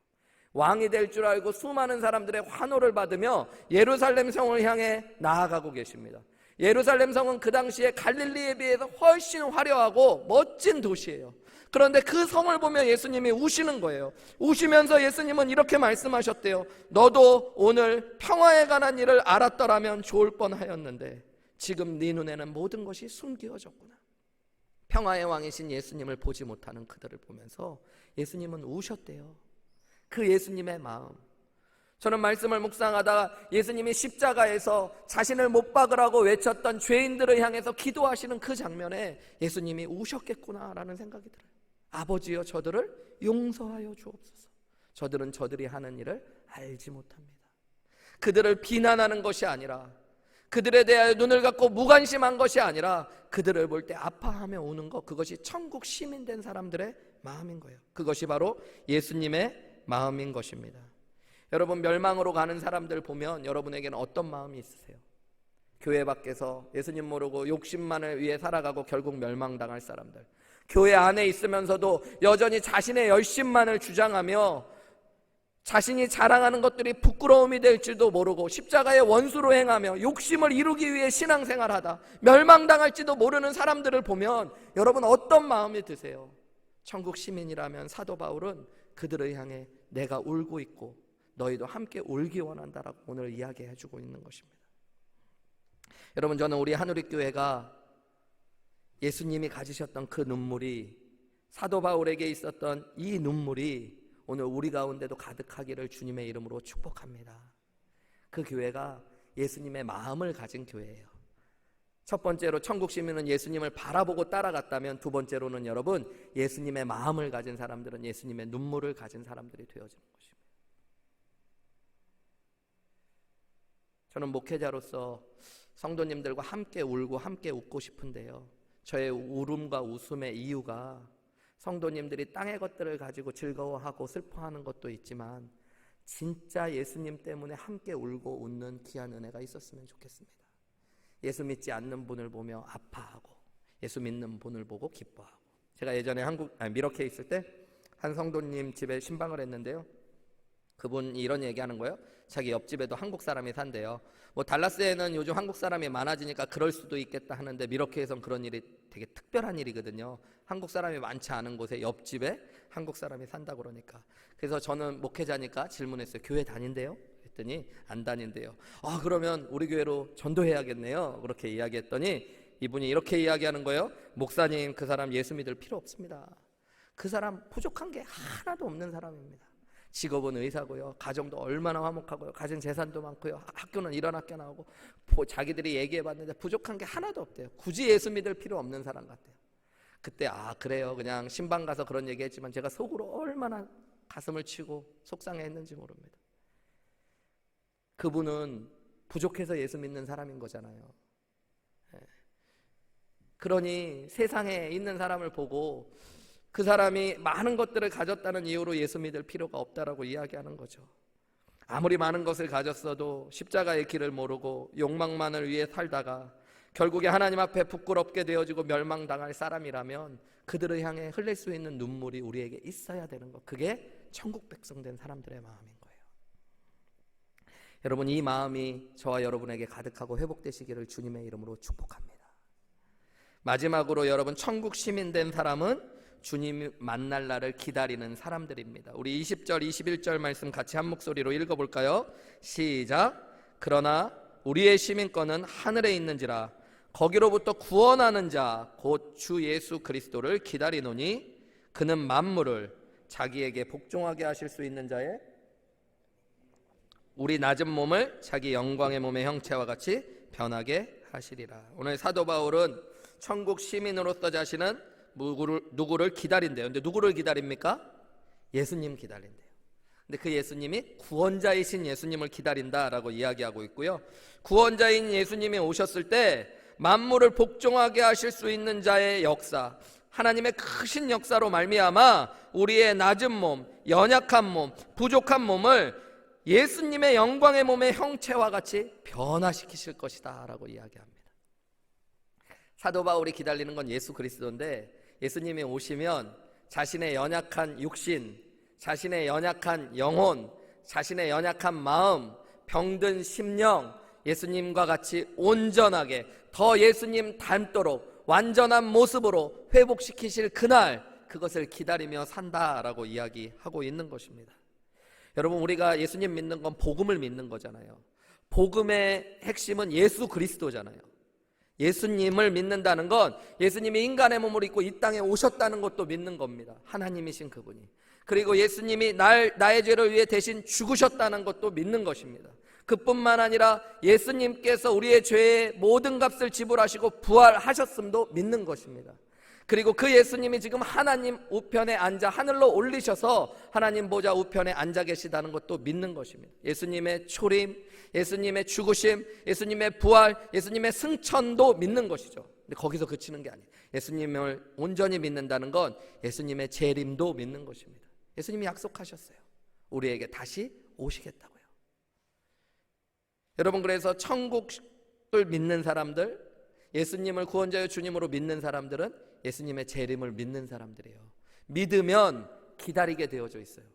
왕이 될 줄 알고 수많은 사람들의 환호를 받으며 예루살렘 성을 향해 나아가고 계십니다. 예루살렘 성은 그 당시에 갈릴리에 비해서 훨씬 화려하고 멋진 도시예요. 그런데 그 성을 보며 예수님이 우시는 거예요. 우시면서 예수님은 이렇게 말씀하셨대요. 너도 오늘 평화에 관한 일을 알았더라면 좋을 뻔하였는데 지금 네 눈에는 모든 것이 숨겨졌구나. 평화의 왕이신 예수님을 보지 못하는 그들을 보면서 예수님은 우셨대요. 그 예수님의 마음. 저는 말씀을 묵상하다가 예수님이 십자가에서 자신을 못 박으라고 외쳤던 죄인들을 향해서 기도하시는 그 장면에 예수님이 우셨겠구나라는 생각이 들어요. 아버지여, 저들을 용서하여 주옵소서. 저들은 저들이 하는 일을 알지 못합니다. 그들을 비난하는 것이 아니라, 그들에 대하여 눈을 감고 무관심한 것이 아니라 그들을 볼 때 아파하며 우는 것, 그것이 천국 시민 된 사람들의 마음인 거예요. 그것이 바로 예수님의 마음인 것입니다. 여러분, 멸망으로 가는 사람들 보면 여러분에게는 어떤 마음이 있으세요? 교회 밖에서 예수님 모르고 욕심만을 위해 살아가고 결국 멸망당할 사람들, 교회 안에 있으면서도 여전히 자신의 열심만을 주장하며 자신이 자랑하는 것들이 부끄러움이 될지도 모르고 십자가의 원수로 행하며 욕심을 이루기 위해 신앙생활하다 멸망당할지도 모르는 사람들을 보면 여러분 어떤 마음이 드세요? 천국 시민이라면 사도 바울은 그들을 향해 내가 울고 있고 너희도 함께 울기 원한다라고 오늘 이야기해 주고 있는 것입니다. 여러분, 저는 우리 한우리교회가 예수님이 가지셨던 그 눈물이, 사도 바울에게 있었던 이 눈물이 오늘 우리 가운데도 가득하기를 주님의 이름으로 축복합니다. 그 교회가 예수님의 마음을 가진 교회예요. 첫 번째로 천국 시민은 예수님을 바라보고 따라갔다면, 두 번째로는 여러분, 예수님의 마음을 가진 사람들은 예수님의 눈물을 가진 사람들이 되어지는 것입니다. 저는 목회자로서 성도님들과 함께 울고 함께 웃고 싶은데요, 저의 울음과 웃음의 이유가 성도님들이 땅의 것들을 가지고 즐거워하고 슬퍼하는 것도 있지만 진짜 예수님 때문에 함께 울고 웃는 귀한 은혜가 있었으면 좋겠습니다. 예수 믿지 않는 분을 보며 아파하고 예수 믿는 분을 보고 기뻐하고. 제가 예전에 미러키에 있을 때 한 성도님 집에 신방을 했는데요, 그분이 이런 얘기하는 거예요. 자기 옆집에도 한국 사람이 산대요. 뭐 달라스에는 요즘 한국 사람이 많아지니까 그럴 수도 있겠다 하는데 미러키에선 그런 일이 되게 특별한 일이거든요. 한국 사람이 많지 않은 곳에 옆집에 한국 사람이 산다 그러니까. 그래서 저는 목회자니까 질문했어요. 교회 다닌대요? 했더니 안 다닌대요. 그러면 우리 교회로 전도해야겠네요. 그렇게 이야기했더니 이분이 이렇게 이야기하는 거예요. 목사님, 그 사람 예수 믿을 필요 없습니다. 그 사람 부족한 게 하나도 없는 사람입니다. 직업은 의사고요, 가정도 얼마나 화목하고요, 가진 재산도 많고요, 학교는 이런 학교 나오고, 자기들이 얘기해봤는데 부족한 게 하나도 없대요. 굳이 예수 믿을 필요 없는 사람 같대요. 그때 그래요, 그냥 신방 가서 그런 얘기했지만 제가 속으로 얼마나 가슴을 치고 속상해했는지 모릅니다. 그분은 부족해서 예수 믿는 사람인 거잖아요. 그러니 세상에 있는 사람을 보고 그 사람이 많은 것들을 가졌다는 이유로 예수 믿을 필요가 없다라고 이야기하는 거죠. 아무리 많은 것을 가졌어도 십자가의 길을 모르고 욕망만을 위해 살다가 결국에 하나님 앞에 부끄럽게 되어지고 멸망당할 사람이라면 그들을 향해 흘릴 수 있는 눈물이 우리에게 있어야 되는 것, 그게 천국 백성 된 사람들의 마음인 거예요. 여러분, 이 마음이 저와 여러분에게 가득하고 회복되시기를 주님의 이름으로 축복합니다. 마지막으로 여러분, 천국 시민 된 사람은 주님 만날 날을 기다리는 사람들입니다. 우리 20절 21절 말씀 같이 한 목소리로 읽어볼까요? 시작. 그러나 우리의 시민권은 하늘에 있는지라 거기로부터 구원하는 자 곧 주 예수 그리스도를 기다리노니 그는 만물을 자기에게 복종하게 하실 수 있는 자의 우리 낮은 몸을 자기 영광의 몸의 형체와 같이 변하게 하시리라. 오늘 사도 바울은 천국 시민으로서 자신은 누구를 기다린대요. 근데 누구를 기다립니까? 예수님 기다린대요. 근데 그 예수님이 구원자이신 예수님을 기다린다라고 이야기하고 있고요. 구원자인 예수님이 오셨을 때 만물을 복종하게 하실 수 있는 자의 역사, 하나님의 크신 역사로 말미암아 우리의 낮은 몸, 연약한 몸, 부족한 몸을 예수님의 영광의 몸의 형체와 같이 변화시키실 것이다 라고 이야기합니다. 사도 바울이 기다리는 건 예수 그리스도인데, 예수님이 오시면 자신의 연약한 육신, 자신의 연약한 영혼, 자신의 연약한 마음, 병든 심령, 예수님과 같이 온전하게 더 예수님 닮도록 완전한 모습으로 회복시키실 그날, 그것을 기다리며 산다라고 이야기하고 있는 것입니다. 여러분, 우리가 예수님 믿는 건 복음을 믿는 거잖아요. 복음의 핵심은 예수 그리스도잖아요. 예수님을 믿는다는 건 예수님이 인간의 몸을 입고 이 땅에 오셨다는 것도 믿는 겁니다. 하나님이신 그분이. 그리고 예수님이 나의 죄를 위해 대신 죽으셨다는 것도 믿는 것입니다. 그뿐만 아니라 예수님께서 우리의 죄의 모든 값을 지불하시고 부활하셨음도 믿는 것입니다. 그리고 그 예수님이 지금 하나님 우편에 앉아 하늘로 올리셔서 하나님 보좌 우편에 앉아 계시다는 것도 믿는 것입니다. 예수님의 초림, 예수님의 죽으심, 예수님의 부활, 예수님의 승천도 믿는 것이죠. 근데 거기서 그치는 게 아니에요. 예수님을 온전히 믿는다는 건 예수님의 재림도 믿는 것입니다. 예수님이 약속하셨어요. 우리에게 다시 오시겠다고요. 여러분, 그래서 천국을 믿는 사람들, 예수님을 구원자여 주님으로 믿는 사람들은 예수님의 재림을 믿는 사람들이에요. 믿으면 기다리게 되어져 있어요.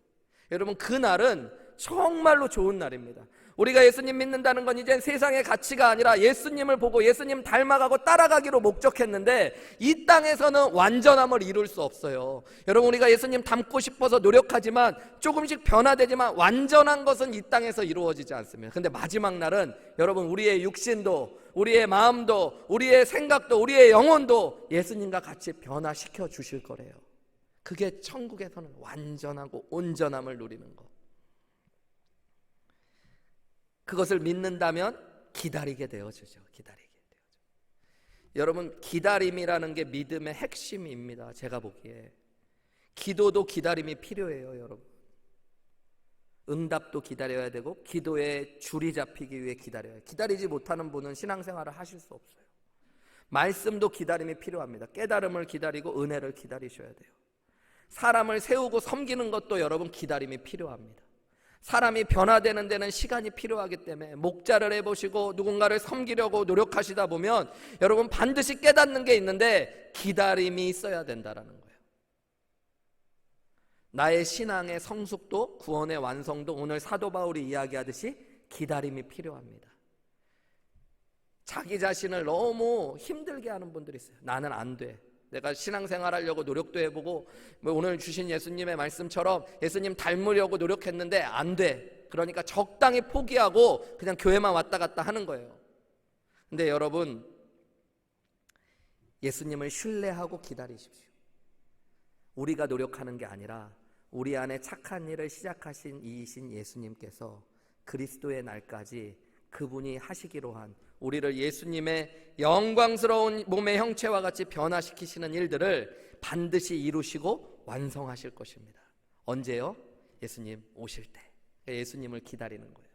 여러분, 그날은 정말로 좋은 날입니다. 우리가 예수님 믿는다는 건 이제 세상의 가치가 아니라 예수님을 보고 예수님 닮아가고 따라가기로 목적했는데, 이 땅에서는 완전함을 이룰 수 없어요. 여러분, 우리가 예수님 닮고 싶어서 노력하지만 조금씩 변화되지만 완전한 것은 이 땅에서 이루어지지 않습니다. 근데 마지막 날은 여러분, 우리의 육신도, 우리의 마음도, 우리의 생각도, 우리의 영혼도 예수님과 같이 변화시켜 주실 거래요. 그게 천국에서는 완전하고 온전함을 누리는 것. 그것을 믿는다면 기다리게 되어지죠. 기다리게 되어져. 여러분, 기다림이라는 게 믿음의 핵심입니다. 제가 보기에 기도도 기다림이 필요해요. 여러분, 응답도 기다려야 되고 기도에 줄이 잡히기 위해 기다려야 해요. 기다리지 못하는 분은 신앙생활을 하실 수 없어요. 말씀도 기다림이 필요합니다. 깨달음을 기다리고 은혜를 기다리셔야 돼요. 사람을 세우고 섬기는 것도 여러분 기다림이 필요합니다. 사람이 변화되는 데는 시간이 필요하기 때문에 목자를 해보시고 누군가를 섬기려고 노력하시다 보면 여러분 반드시 깨닫는 게 있는데 기다림이 있어야 된다는 거예요. 나의 신앙의 성숙도, 구원의 완성도, 오늘 사도 바울이 이야기하듯이 기다림이 필요합니다. 자기 자신을 너무 힘들게 하는 분들이 있어요. 나는 안 돼. 내가 신앙생활 하려고 노력도 해보고 오늘 주신 예수님의 말씀처럼 예수님 닮으려고 노력했는데 안 돼. 그러니까 적당히 포기하고 그냥 교회만 왔다 갔다 하는 거예요. 근데 여러분, 예수님을 신뢰하고 기다리십시오. 우리가 노력하는 게 아니라 우리 안에 착한 일을 시작하신 이이신 예수님께서 그리스도의 날까지 그분이 하시기로 한 우리를 예수님의 영광스러운 몸의 형체와 같이 변화시키시는 일들을 반드시 이루시고 완성하실 것입니다. 언제요? 예수님 오실 때. 예수님을 기다리는 거예요.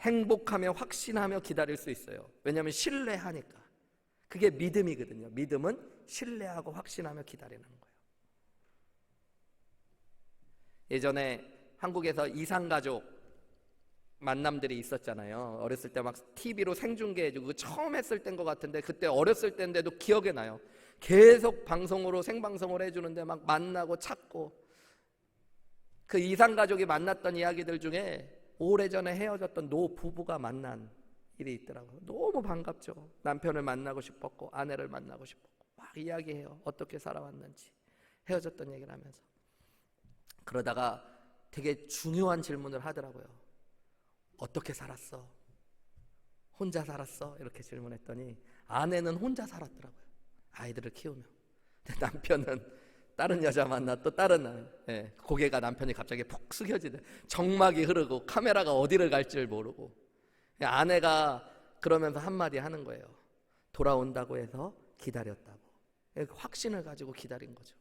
행복하며 확신하며 기다릴 수 있어요. 왜냐하면 신뢰하니까. 그게 믿음이거든요. 믿음은 신뢰하고 확신하며 기다리는 거예요. 예전에 한국에서 이상가족 만남들이 있었잖아요. 어렸을 때 막 TV로 생중계해주고 처음 했을 때인 것 같은데 그때 어렸을 때인데도 기억에 나요. 계속 방송으로 생방송을 해주는데 막 만나고 찾고 그 이상가족이 만났던 이야기들 중에 오래전에 헤어졌던 노 부부가 만난 일이 있더라고요. 너무 반갑죠. 남편을 만나고 싶었고 아내를 만나고 싶었고 막 이야기해요. 어떻게 살아왔는지 헤어졌던 얘기를 하면서 그러다가 되게 중요한 질문을 하더라고요. 어떻게 살았어? 혼자 살았어? 이렇게 질문했더니 아내는 혼자 살았더라고요. 아이들을 키우며. 근데 남편은 다른 여자 만나 또 다른 고개가 남편이 갑자기 푹 숙여지대. 정막이 흐르고 카메라가 어디를 갈지를 모르고. 아내가 그러면서 한마디 하는 거예요. 돌아온다고 해서 기다렸다고. 확신을 가지고 기다린 거죠.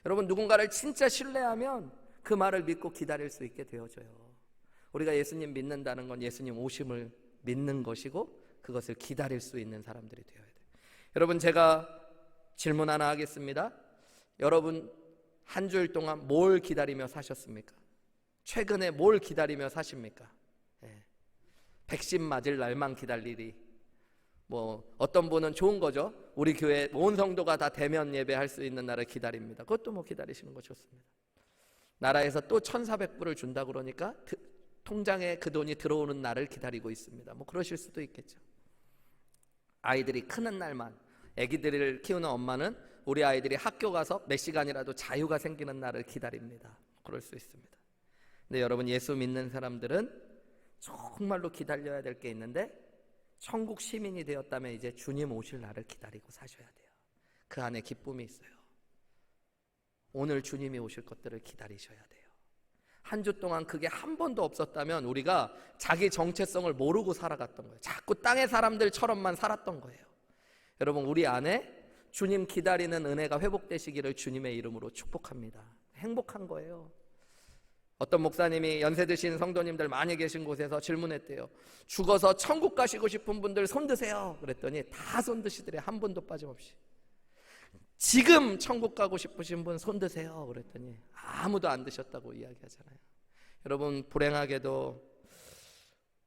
여러분, 누군가를 진짜 신뢰하면 그 말을 믿고 기다릴 수 있게 되어져요. 우리가 예수님 믿는다는 건 예수님 오심을 믿는 것이고 그것을 기다릴 수 있는 사람들이 되어야 돼요. 여러분, 제가 질문 하나 하겠습니다. 여러분, 한 주일 동안 뭘 기다리며 사셨습니까? 최근에 뭘 기다리며 사십니까? 백신 맞을 날만 기다리리. 어떤 분은 좋은 거죠. 우리 교회 온 성도가 다 대면 예배할 수 있는 날을 기다립니다. 그것도 기다리시는 거 좋습니다. 나라에서 또 1,400불을 준다 그러니까 통장에 그 돈이 들어오는 날을 기다리고 있습니다. 그러실 수도 있겠죠. 아이들이 크는 날만, 아기들을 키우는 엄마는 우리 아이들이 학교 가서 몇 시간이라도 자유가 생기는 날을 기다립니다. 그럴 수 있습니다. 근데 여러분, 예수 믿는 사람들은 정말로 기다려야 될 게 있는데, 천국 시민이 되었다면 이제 주님 오실 날을 기다리고 사셔야 돼요. 그 안에 기쁨이 있어요. 오늘 주님이 오실 것들을 기다리셔야 돼요. 한 주 동안 그게 한 번도 없었다면 우리가 자기 정체성을 모르고 살아갔던 거예요. 자꾸 땅의 사람들처럼만 살았던 거예요. 여러분, 우리 안에 주님 기다리는 은혜가 회복되시기를 주님의 이름으로 축복합니다. 행복한 거예요. 어떤 목사님이 연세 드신 성도님들 많이 계신 곳에서 질문했대요. 죽어서 천국 가시고 싶은 분들 손 드세요. 그랬더니 다 손 드시더래. 한 분도 빠짐없이. 지금 천국 가고 싶으신 분 손 드세요. 그랬더니 아무도 안 드셨다고 이야기하잖아요. 여러분, 불행하게도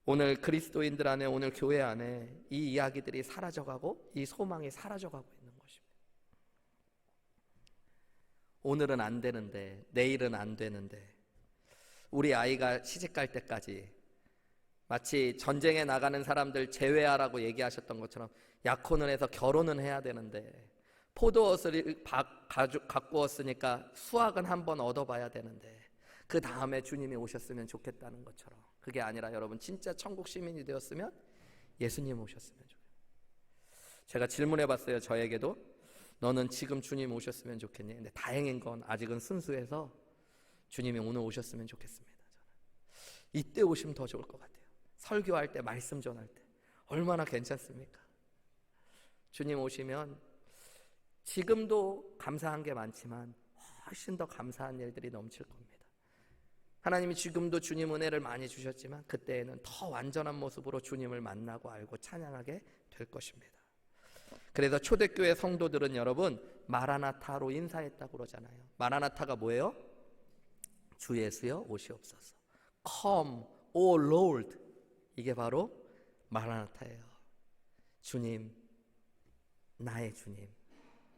오늘 그리스도인들 안에, 오늘 교회 안에 이 이야기들이 사라져가고 이 소망이 사라져가고 있는 것입니다. 오늘은 안 되는데, 내일은 안 되는데, 우리 아이가 시집갈 때까지 마치 전쟁에 나가는 사람들 제외하라고 얘기하셨던 것처럼 약혼을 해서 결혼은 해야 되는데, 포도옷을 갖고 왔으니까 수확은 한번 얻어봐야 되는데, 그 다음에 주님이 오셨으면 좋겠다는 것처럼, 그게 아니라 여러분, 진짜 천국 시민이 되었으면 예수님 오셨으면 좋겠어요. 제가 질문해봤어요. 저에게도 너는 지금 주님 오셨으면 좋겠니? 근데 다행인 건 아직은 순수해서 주님이 오늘 오셨으면 좋겠습니다. 저는 이때 오시면 더 좋을 것 같아요. 설교할 때, 말씀 전할 때 얼마나 괜찮습니까? 주님 오시면 지금도 감사한 게 많지만 훨씬 더 감사한 일들이 넘칠 겁니다. 하나님이 지금도 주님 은혜를 많이 주셨지만 그때에는 더 완전한 모습으로 주님을 만나고 알고 찬양하게 될 것입니다. 그래서 초대교회 성도들은 여러분, 마라나타로 인사했다고 그러잖아요. 마라나타가 뭐예요? 주 예수여 오시옵소서. Come, O Lord. 이게 바로 마라나타예요. 주님, 나의 주님,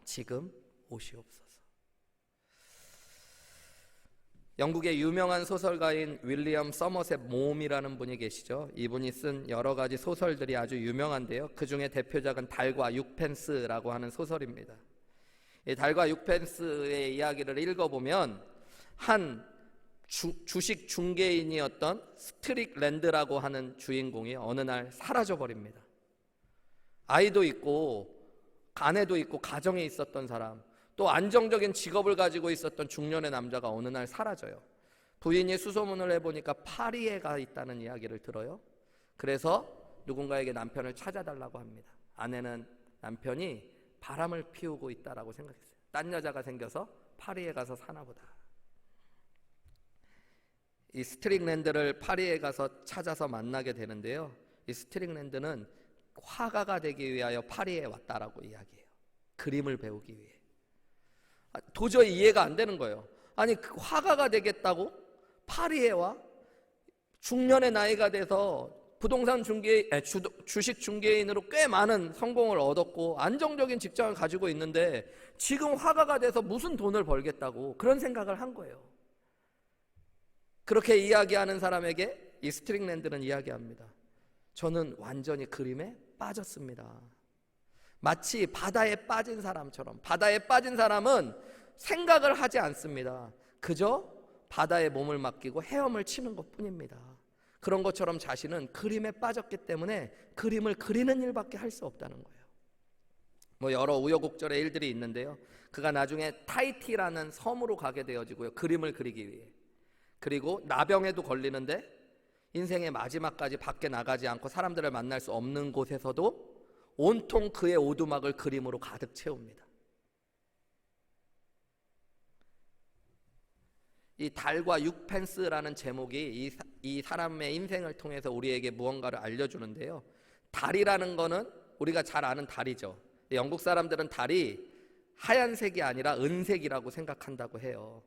지금 오시옵소서. 영국의 유명한 소설가인 윌리엄 서머셋 모음이라는 분이 계시죠. 이분이 쓴 여러 가지 소설들이 아주 유명한데요. 그 중에 대표작은 달과 육펜스라고 하는 소설입니다. 이 달과 육펜스의 이야기를 읽어보면 한 주식 중개인이었던 스트릭랜드라고 하는 주인공이 어느 날 사라져버립니다. 아이도 있고 아내도 있고 가정에 있었던 사람, 또 안정적인 직업을 가지고 있었던 중년의 남자가 어느 날 사라져요. 부인이 수소문을 해보니까 파리에 가 있다는 이야기를 들어요. 그래서 누군가에게 남편을 찾아달라고 합니다. 아내는 남편이 바람을 피우고 있다라고 생각했어요. 딴 여자가 생겨서 파리에 가서 사나 보다. 이 스트릭랜드를 파리에 가서 찾아서 만나게 되는데요. 이 스트릭랜드는 화가가 되기 위하여 파리에 왔다라고 이야기해요. 그림을 배우기 위해. 도저히 이해가 안 되는 거예요. 아니, 화가가 되겠다고 파리에 와? 중년의 나이가 돼서 부동산 주식 중개인으로 꽤 많은 성공을 얻었고 안정적인 직장을 가지고 있는데 지금 화가가 돼서 무슨 돈을 벌겠다고 그런 생각을 한 거예요. 그렇게 이야기하는 사람에게 이 스트릭랜드는 이야기합니다. 저는 완전히 그림에 빠졌습니다. 마치 바다에 빠진 사람처럼. 바다에 빠진 사람은 생각을 하지 않습니다. 그저 바다에 몸을 맡기고 헤엄을 치는 것뿐입니다. 그런 것처럼 자신은 그림에 빠졌기 때문에 그림을 그리는 일밖에 할 수 없다는 거예요. 뭐 여러 우여곡절의 일들이 있는데요. 그가 나중에 타히티라는 섬으로 가게 되어지고요. 그림을 그리기 위해. 그리고 나병에도 걸리는데 인생의 마지막까지 밖에 나가지 않고 사람들을 만날 수 없는 곳에서도 온통 그의 오두막을 그림으로 가득 채웁니다. 이 달과 6펜스라는 제목이 이 사람의 인생을 통해서 우리에게 무언가를 알려주는데요. 달이라는 거는 우리가 잘 아는 달이죠. 영국 사람들은 달이 하얀색이 아니라 은색이라고 생각한다고 해요.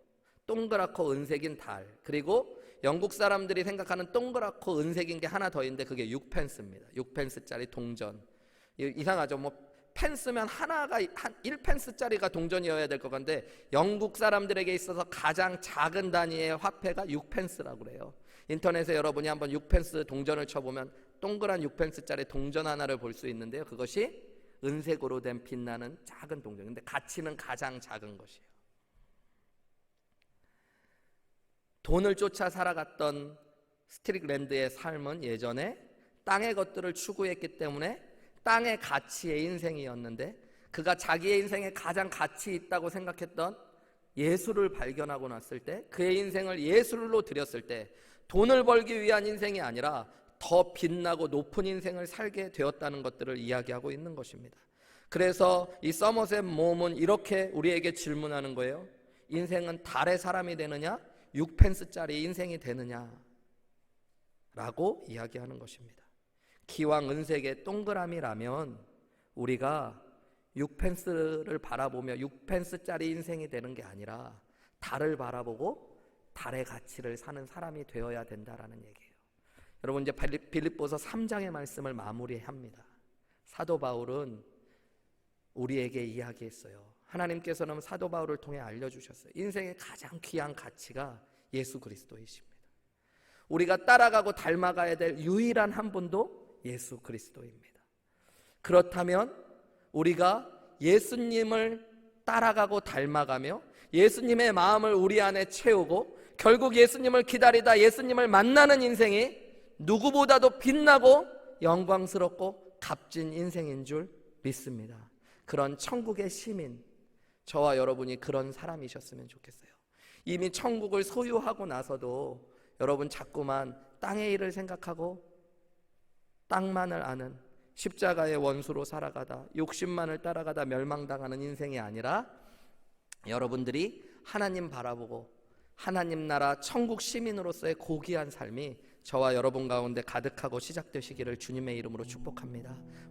동그랗고 은색인 달. 그리고 영국 사람들이 생각하는 동그랗고 은색인 게 하나 더 있는데 그게 6펜스입니다. 6펜스짜리 동전. 이상하죠. 뭐 펜스면 하나가 한 1펜스짜리가 동전이어야 될 것 같은데 영국 사람들에게 있어서 가장 작은 단위의 화폐가 6펜스라고 그래요. 인터넷에 여러분이 한번 6펜스 동전을 쳐보면 동그란 6펜스짜리 동전 하나를 볼 수 있는데요. 그것이 은색으로 된 빛나는 작은 동전. 근데 가치는 가장 작은 것이에요. 돈을 쫓아 살아갔던 스트릭랜드의 삶은 예전에 땅의 것들을 추구했기 때문에 땅의 가치의 인생이었는데 그가 자기의 인생에 가장 가치 있다고 생각했던 예수를 발견하고 났을 때 그의 인생을 예술로 드렸을 때 돈을 벌기 위한 인생이 아니라 더 빛나고 높은 인생을 살게 되었다는 것들을 이야기하고 있는 것입니다. 그래서 이 서머셋 몬은 이렇게 우리에게 질문하는 거예요. 인생은 달의 사람이 되느냐 6펜스짜리 인생이 되느냐 라고 이야기하는 것입니다. 기왕 은색의 동그라미라면 우리가 6펜스를 바라보며 6펜스짜리 인생이 되는 게 아니라 달을 바라보고 달의 가치를 사는 사람이 되어야 된다라는 얘기예요. 여러분 이제 빌립보서 3장의 말씀을 마무리합니다. 사도 바울은 우리에게 이야기했어요. 하나님께서는 사도 바울을 통해 알려주셨어요. 인생의 가장 귀한 가치가 예수 그리스도이십니다. 우리가 따라가고 닮아가야 될 유일한 한 분도 예수 그리스도입니다. 그렇다면 우리가 예수님을 따라가고 닮아가며 예수님의 마음을 우리 안에 채우고 결국 예수님을 기다리다 예수님을 만나는 인생이 누구보다도 빛나고 영광스럽고 값진 인생인 줄 믿습니다. 그런 천국의 시민, 저와 여러분이 그런 사람이셨으면 좋겠어요. 이미 천국을 소유하고 나서도 여러분 자꾸만 땅의 일을 생각하고 땅만을 아는 십자가의 원수로 살아가다 욕심만을 따라가다 멸망당하는 인생이 아니라 여러분들이 하나님 바라보고 하나님 나라 천국 시민으로서의 고귀한 삶이 저와 여러분 가운데 가득하고 시작되시기를 주님의 이름으로 축복합니다.